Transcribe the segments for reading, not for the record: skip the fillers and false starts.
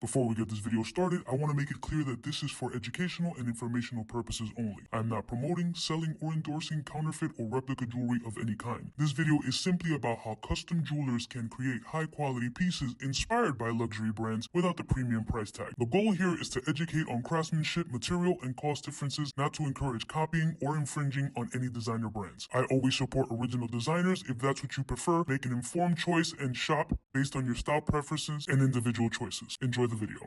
Before we get this video started, I want to make it clear that this is for educational and informational purposes only. I am not promoting, selling, or endorsing counterfeit or replica jewelry of any kind. This video is simply about how custom jewelers can create high-quality pieces inspired by luxury brands without the premium price tag. The goal here is to educate on craftsmanship, material, and cost differences, not to encourage copying or infringing on any designer brands. I always support original designers. If that's what you prefer, make an informed choice and shop based on your style preferences and individual choices. Enjoy the video.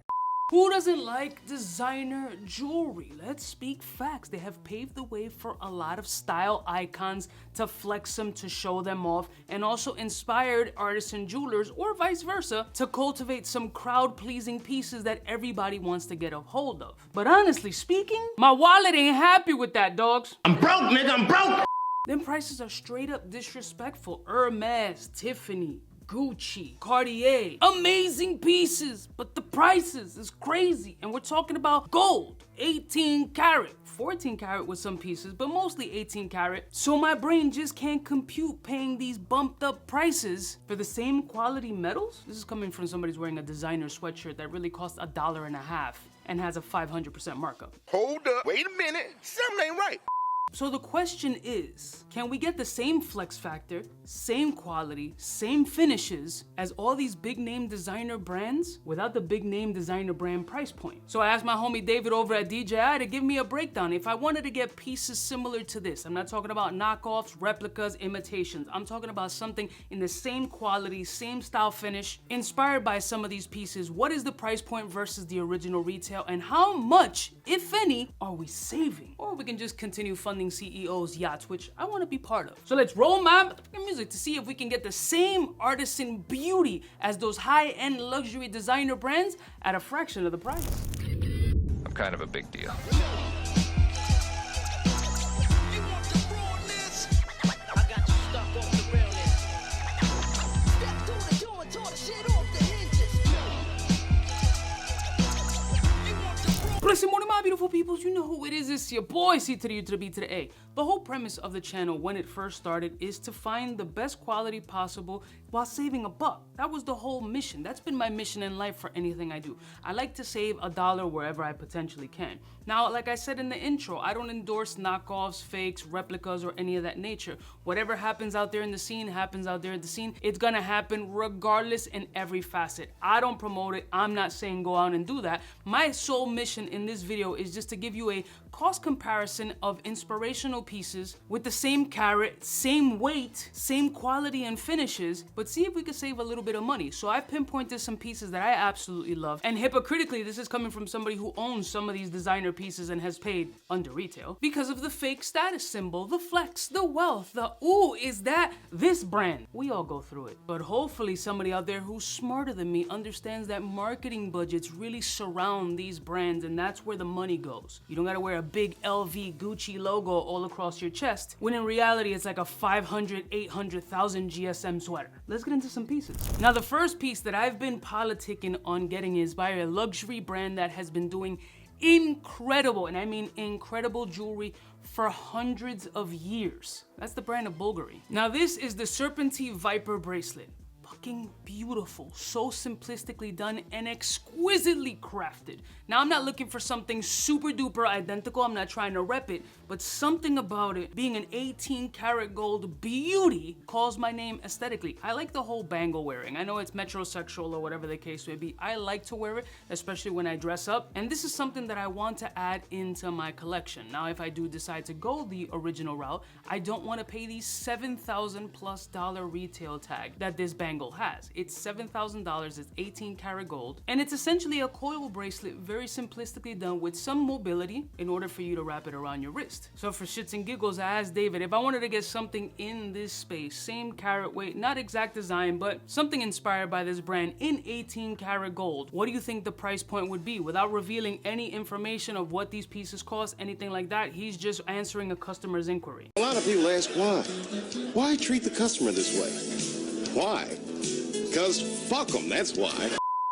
Who doesn't like designer jewelry? Let's speak facts. They have paved the way for a lot of style icons to flex them, to show them off, and also inspired artists and jewelers, or vice versa, to cultivate some crowd-pleasing pieces that everybody wants to get a hold of. But honestly speaking, my wallet ain't happy with that, dogs. I'm broke, nigga, I'm broke! Them prices are straight up disrespectful. Hermes, Tiffany, Gucci, Cartier, amazing pieces, but the prices is crazy. And we're talking about gold, 18 karat, 14 karat with some pieces, but mostly 18 karat. So my brain just can't compute paying these bumped up prices for the same quality metals. This is coming from somebody who's wearing a designer sweatshirt that really costs $1.50 and has a 500% markup. Hold up, wait a minute, something ain't right. So the question is, can we get the same flex factor, same quality, same finishes as all these big name designer brands without the big name designer brand price point? So I asked my homie David over at DJI to give me a breakdown. If I wanted to get pieces similar to this, I'm not talking about knockoffs, replicas, imitations. I'm talking about something in the same quality, same style finish, inspired by some of these pieces. What is the price point versus the original retail, and how much, if any, are we saving? Or we can just continue funding CEOs' yachts, which I want to be part of. So let's roll my music to see if we can get the same artisan beauty as those high-end luxury designer brands at a fraction of the price. I'm kind of a big deal. Blessed morning, my beautiful peoples. You know who it is. It's your boy, C to the U to the B to the A. The whole premise of the channel when it first started is to find the best quality possible while saving a buck. That was the whole mission. That's been my mission in life for anything I do. I like to save $1 wherever I potentially can. Now, like I said in the intro, I don't endorse knockoffs, fakes, replicas, or any of that nature. Whatever happens out there in the scene happens out there in the scene. It's gonna happen regardless in every facet. I don't promote it. I'm not saying go out and do that. My sole mission in this video is just to give you a cost comparison of inspirational pieces with the same carat, same weight, same quality and finishes, but see if we could save a little bit of money. So I pinpointed some pieces that I absolutely love, and hypocritically, this is coming from somebody who owns some of these designer pieces and has paid under retail because of the fake status symbol, the flex, the wealth, the ooh, is that this brand? We all go through it, but hopefully somebody out there who's smarter than me understands that marketing budgets really surround these brands, and that's where the money goes. You don't gotta wear a big LV Gucci logo all across your chest, when in reality it's like a 500, 800,000 GSM sweater. Let's get into some pieces. Now, the first piece that I've been politicking on getting is by a luxury brand that has been doing incredible, and I mean incredible jewelry for hundreds of years. That's the brand of Bulgari. Now, this is the Serpenti Viper bracelet. Fucking beautiful, so simplistically done and exquisitely crafted. Now, I'm not looking for something super duper identical. I'm not trying to rep it, but something about it being an 18 karat gold beauty calls my name aesthetically. I like the whole bangle wearing. I know it's metrosexual or whatever the case may be. I like to wear it, especially when I dress up, and this is something that I want to add into my collection. Now, if I do decide to go the original route, I don't want to pay the $7,000+ retail tag that this bangle has. It's $7,000, it's 18 karat gold, and it's essentially a coil bracelet, very simplistically done with some mobility in order for you to wrap it around your wrist. So for shits and giggles, I asked David if I wanted to get something in this space, same carat weight, not exact design, but something inspired by this brand in 18 karat gold. What do you think the price point would be? Without revealing any information of what these pieces cost, anything like that, he's just answering a customer's inquiry. A lot of people ask why. Why treat the customer this way? Why? Because fuck them, that's why.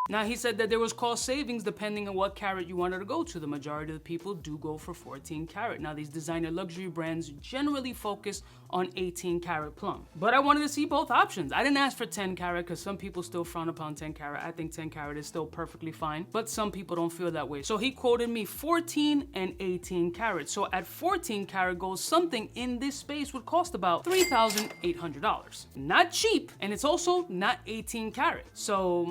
Now, he said that there was cost savings depending on what carat you wanted to go to. The majority of the people do go for 14 karat. Now, these designer luxury brands generally focus on 18 karat plum. But I wanted to see both options. I didn't ask for 10 karat because some people still frown upon 10 karat. I think 10 karat is still perfectly fine, but some people don't feel that way. So he quoted me 14 and 18 karat. So at 14 karat gold, something in this space would cost about $3,800. Not cheap, and it's also not 18 karat. So,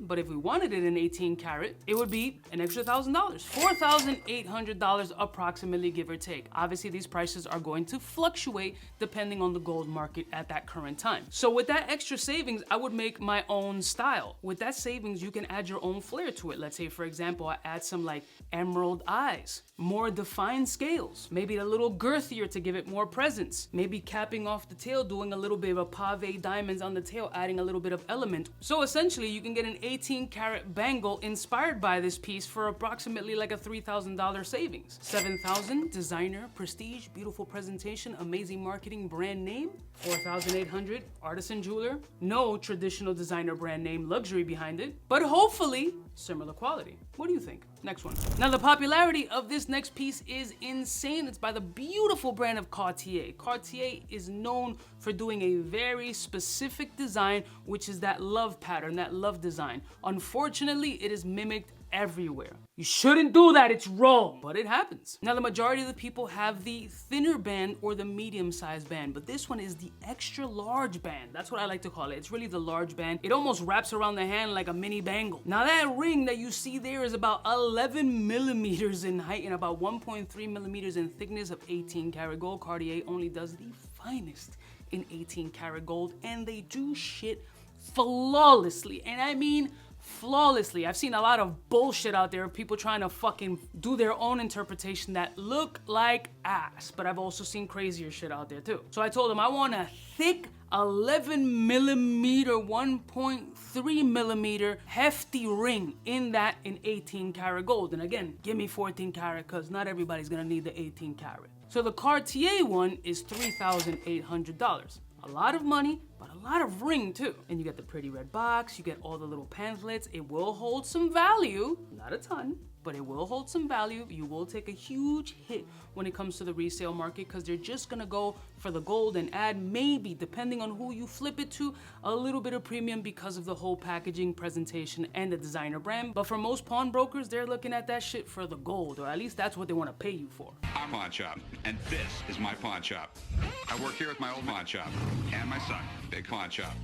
but if we wanted it in 18 karat, it would be an extra $1,000. $4,800 approximately, give or take. Obviously, these prices are going to fluctuate depending on the gold market at that current time. So with that extra savings, I would make my own style. With that savings, you can add your own flair to it. Let's say, for example, I add some like emerald eyes, more defined scales, maybe a little girthier to give it more presence, maybe capping off the tail, doing a little bit of a pave diamonds on the tail, adding a little bit of element. So essentially, you can get an 18 karat bangle inspired by this piece for approximately like a $3,000 savings. $7,000, designer, prestige, beautiful presentation, amazing marketing, brand name. $4,800, artisan jeweler. No traditional designer brand name luxury behind it, but hopefully similar quality. What do you think? Next one. Now, the popularity of this next piece is insane. It's by the beautiful brand of Cartier. Cartier is known for doing a very specific design, which is that love pattern, that love design. Unfortunately, it is mimicked everywhere. You shouldn't do that, it's wrong, but it happens. Now, the majority of the people have the thinner band or the medium-sized band, but this one is the extra large band. That's what I like to call it. It's really the large band. It almost wraps around the hand like a mini bangle. Now, that ring that you see there is about 11 millimeters in height and about 1.3 millimeters in thickness of 18 karat gold. Cartier only does the finest in 18 karat gold, and they do shit flawlessly, and I mean flawlessly. I've seen a lot of bullshit out there of people trying to fucking do their own interpretation that look like ass, but I've also seen crazier shit out there too. So I told him I want a thick 11 millimeter, 1.3 millimeter hefty ring in 18 karat gold. And again, give me 14 karat because not everybody's gonna need the 18 karat. So the Cartier one is $3,800. A lot of money, but a lot of ring too. And you get the pretty red box, you get all the little pamphlets. It will hold some value, not a ton, but it will hold some value. You will take a huge hit when it comes to the resale market because they're just gonna go for the gold and add maybe, depending on who you flip it to, a little bit of premium because of the whole packaging, presentation, and the designer brand. But for most pawnbrokers, they're looking at that shit for the gold, or at least that's what they wanna pay you for. Our pawn shop, and this is my pawn shop. I work here with my old pawn shop, and my son, big pawn shop.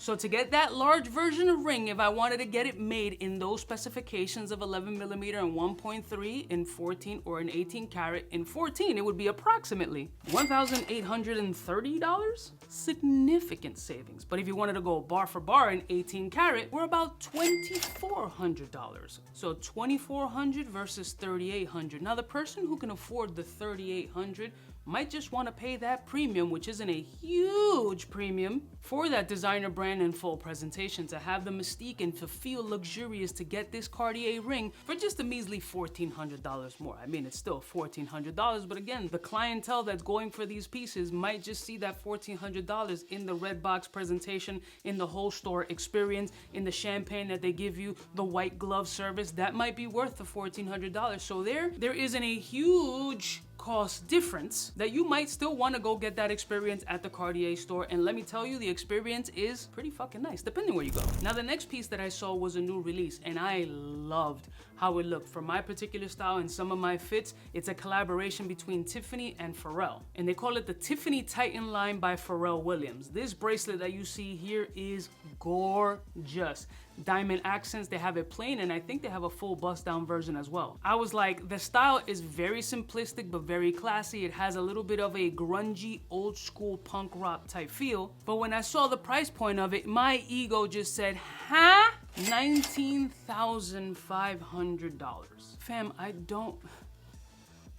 So to get that large version of ring, if I wanted to get it made in those specifications of 11 millimeter and 1.3 in 14 or in 18 karat in 14, it would be approximately $1,830. Significant savings. But if you wanted to go bar for bar in 18 karat, we're about $2,400. So $2,400 versus $3,800. Now the person who can afford the $3,800 might just want to pay that premium, which isn't a huge premium, for that designer brand and full presentation, to have the mystique and to feel luxurious, to get this Cartier ring for just a measly $1,400 more. I mean, it's still $1,400, but again, the clientele that's going for these pieces might just see that $1,400 in the red box presentation, in the whole store experience, in the champagne that they give you, the white glove service. That might be worth the $1,400. So there isn't a huge cost difference that you might still want to go get that experience at the Cartier store. And let me tell you, the experience is pretty fucking nice, depending where you go. Now, the next piece that I saw was a new release, and I loved how it looked. For my particular style and some of my fits, it's a collaboration between Tiffany and Pharrell. And they call it the Tiffany Titan line by Pharrell Williams. This bracelet that you see here is gorgeous. Diamond accents, they have it plain, and I think they have a full bust down version as well. I was like, the style is very simplistic but very classy. It has a little bit of a grungy, old school punk rock type feel. But when I saw the price point of it, my ego just said, huh? $19,500. Fam, I don't,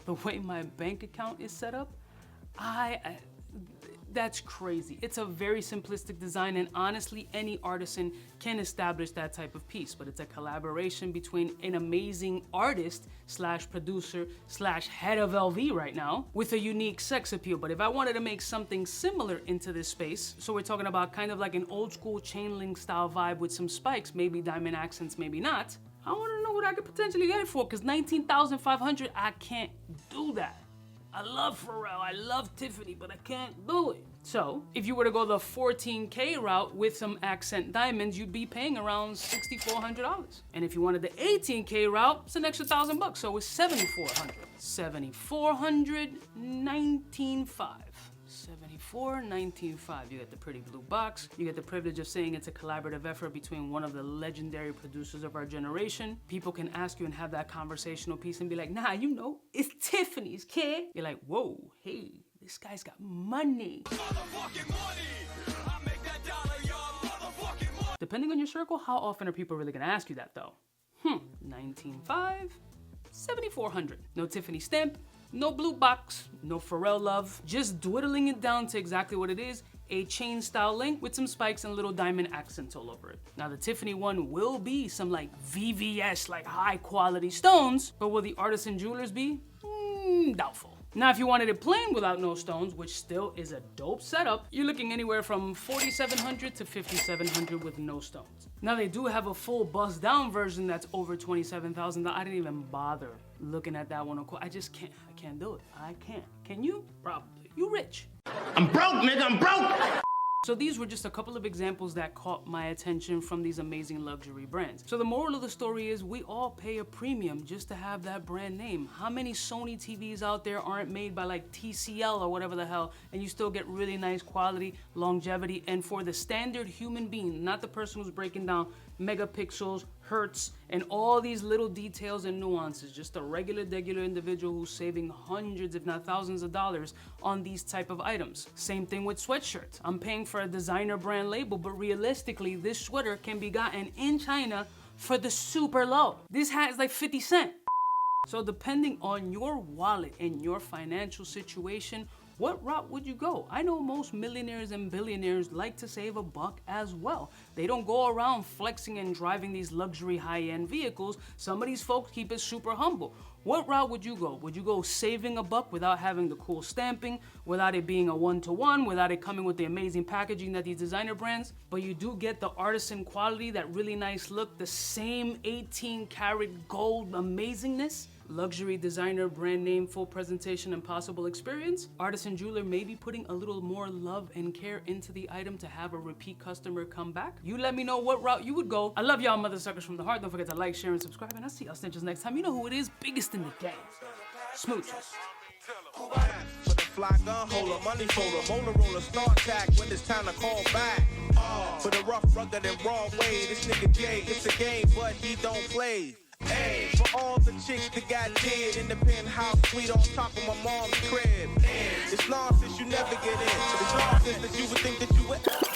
the way my bank account is set up, That's crazy. It's a very simplistic design, and honestly, any artisan can establish that type of piece, but it's a collaboration between an amazing artist slash producer slash head of LV right now with a unique sex appeal. But if I wanted to make something similar into this space, so we're talking about kind of like an old school chain link style vibe with some spikes, maybe diamond accents, maybe not, I want to know what I could potentially get it for, because $19,500, I can't do that. I love Pharrell, I love Tiffany, but I can't do it. So, if you were to go the 14K route with some accent diamonds, you'd be paying around $6,400. And if you wanted the 18K route, it's an extra $1,000, so it's $7,400. $7,400, $19,500. $19,500. You get the pretty blue box. You get the privilege of saying it's a collaborative effort between one of the legendary producers of our generation. People can ask you and have that conversational piece and be like, nah, you know, it's Tiffany's, kid. You're like, whoa, hey, this guy's got money. Motherfucking money. I make that dollar, y'all. Motherfucking money. Depending on your circle, how often are people really gonna ask you that though? $19,500, $7,400. No Tiffany stamp. No blue box, no Pharrell love, just dwindling it down to exactly what it is, a chain style link with some spikes and little diamond accents all over it. Now the Tiffany one will be some like VVS, like high quality stones, but will the artisan jewelers be? Doubtful. Now if you wanted it plain without no stones, which still is a dope setup, you're looking anywhere from $4,700 to $5,700 with no stones. Now they do have a full bust down version that's over $27,000. I didn't even bother looking at that one. I just can't, I can't do it. I can't. Can you? Probably. You rich. I'm broke, nigga, I'm broke. So these were just a couple of examples that caught my attention from these amazing luxury brands. So the moral of the story is we all pay a premium just to have that brand name. How many Sony TVs out there aren't made by like TCL or whatever the hell, and you still get really nice quality, longevity, and for the standard human being, not the person who's breaking down megapixels, hertz, and all these little details and nuances, just a regular individual who's saving hundreds if not thousands of dollars on these type of items. Same thing with sweatshirts. I'm paying for a designer brand label, but realistically this sweater can be gotten in China for the super low. This hat is like 50 cents. So depending on your wallet and your financial situation, what route would you go? I know most millionaires and billionaires like to save a buck as well. They don't go around flexing and driving these luxury high-end vehicles. Some of these folks keep it super humble. What route would you go? Would you go saving a buck without having the cool stamping, without it being a one-to-one, without it coming with the amazing packaging that these designer brands, but you do get the artisan quality, that really nice look, the same 18-karat gold amazingness? Luxury designer brand name, full presentation, and possible experience? Artisan jeweler may be putting a little more love and care into the item to have a repeat customer come back. You let me know what route you would go. I love y'all mother suckers from the heart. Don't forget to like, share, and subscribe, and I'll see y'all snitches next time. You know who it is, biggest in the game. Smooches. For the fly gun holder, money folder, Motorola, start tack when it's time to call back. For the rough, rugged, and raw way, this nigga Jay, it's a game, but he don't play. Hey, for all the chicks that got dead in the penthouse suite on top of my mom's crib. It's nonsense you never get in. It's nonsense that you would think that you would.